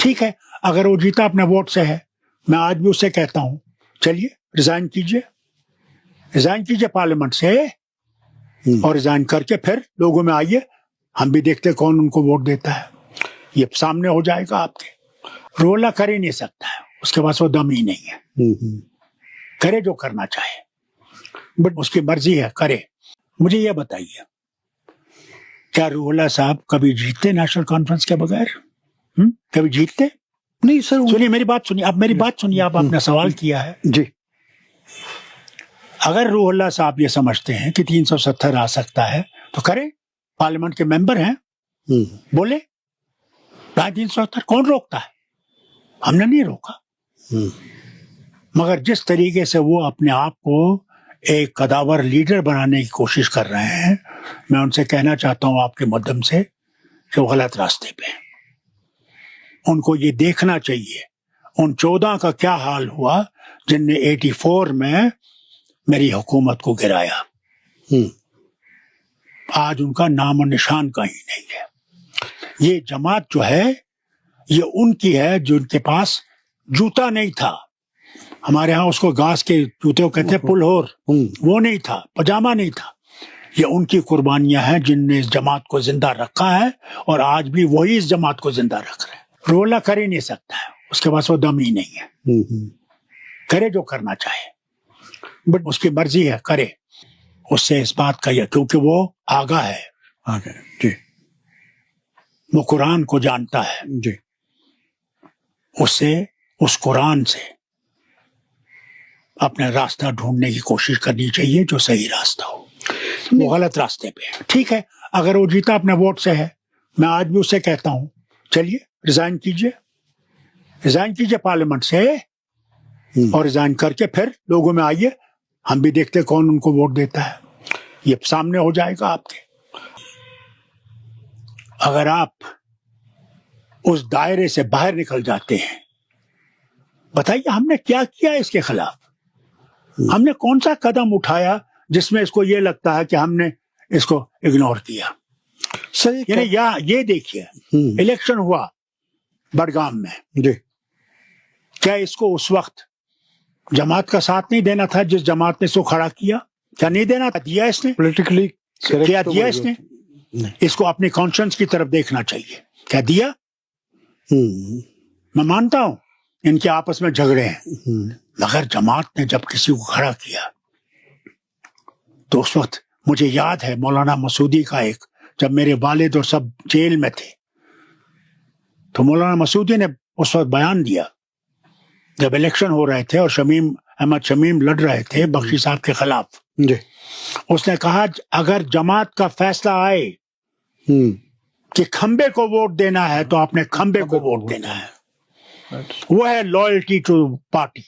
ٹھیک ہے، اگر وہ جیتا اپنے ووٹ سے ہے، میں آج بھی اسے کہتا ہوں چلیے ریزائن کیجیے پارلیمنٹ سے، اور ریزائن کر کے پھر لوگوں میں آئیے، ہم بھی دیکھتے کون ان کو ووٹ دیتا ہے، یہ سامنے ہو جائے گا آپ کے۔ روح اللہ کر ہی نہیں سکتا ہے، اس کے پاس وہ دم ہی نہیں ہے، کرے جو کرنا چاہے، بٹ اس کی مرضی ہے، کرے۔ مجھے یہ بتائیے، کیا روح اللہ صاحب کبھی جیتتے نیشنل کانفرنس کے بغیر؟ کبھی جیتتے؟ نہیں سر۔ سنیے میری بات سنیے، آپ میری بات سنیے، آپ نے سوال کیا ہے جی۔ اگر روح اللہ صاحب یہ سمجھتے ہیں کہ 370 آ سکتا ہے تو کریں، پارلیمنٹ کے ممبر ہیں، بولے 370، کون روکتا ہے؟ ہم نے نہیں روکا، مگر جس طریقے سے وہ اپنے آپ کو ایک قداور لیڈر بنانے کی کوشش کر رہے ہیں، میں ان سے کہنا چاہتا ہوں آپ کے مدم سے کہ وہ غلط راستے پہ ہیں۔ ان کو یہ دیکھنا چاہیے ان 14 کا کیا حال ہوا جن نے 84 میں میری حکومت کو گرایا، آج ان کا نام و نشان کہیں نہیں ہے۔ یہ جماعت جو ہے یہ ان کی ہے جن کے پاس جوتا نہیں تھا، ہمارے ہاں اس کو گھاس کے جوتے کو کہتے ہیں پل ہور، وہ نہیں تھا، پاجامہ نہیں تھا۔ یہ ان کی قربانیاں ہیں جن نے اس جماعت کو زندہ رکھا ہے، اور آج بھی وہی اس جماعت کو زندہ رکھ رہے ہیں۔ روح اللہ کر ہی نہیں سکتا ہے، اس کے پاس وہ دم ہی نہیں ہے، کرے جو کرنا چاہے، بٹ اس کی مرضی ہے، کرے۔ اس سے اس بات کا یہ، کیونکہ وہ آگاہ ہے، جی وہ قرآن کو جانتا ہے، جی۔ اس قرآن سے اپنا راستہ ڈھونڈنے کی کوشش کرنی چاہیے جو صحیح راستہ ہو، وہ غلط راستے پہ ہے۔ ٹھیک ہے، اگر وہ جیتا اپنے ووٹ سے ہے، میں آج بھی اسے کہتا ہوں چلیے ریزائن کیجیے پارلیمنٹ سے، اور ریزائن کر کے پھر لوگوں میں آئیے، ہم بھی دیکھتے کون ان کو ووٹ دیتا ہے، یہ سامنے ہو جائے گا آپ کے۔ اگر آپ اس دائرے سے باہر نکل جاتے ہیں، بتائیے ہم نے کیا کیا اس کے خلاف؟ ہم نے کون سا قدم اٹھایا جس میں اس کو یہ لگتا ہے کہ ہم نے اس کو اگنور کیا؟ یعنی یہ دیکھیے، الیکشن ہوا بڑگام میں، جی، کیا اس کو اس وقت جماعت کا ساتھ نہیں دینا تھا جس جماعت نے اس کو کھڑا کیا؟ کیا نہیں دینا تھا؟ دیا اس نے پولیٹیکلی کیا دیا اس نے؟ اس کو اپنی کانشنس کی طرف دیکھنا چاہیے، کیا دیا؟ میں مانتا ہوں ان کے آپس میں جھگڑے ہیں، مگر جماعت نے جب کسی کو کھڑا کیا تو اس وقت مجھے یاد ہے مولانا مسعودی کا ایک، جب میرے والد اور سب جیل میں تھے تو مولانا مسعودی نے اس وقت بیان دیا جب الیکشن ہو رہے تھے اور احمد شمیم لڑ رہے تھے بخشی صاحب کے خلاف، جی، اس نے کہا اگر جماعت کا فیصلہ آئے کہ کھمبے کو ووٹ دینا ہے تو آپ نے کھمبے کو ووٹ دینا ہے، وہ ہے لائلٹی ٹو پارٹی۔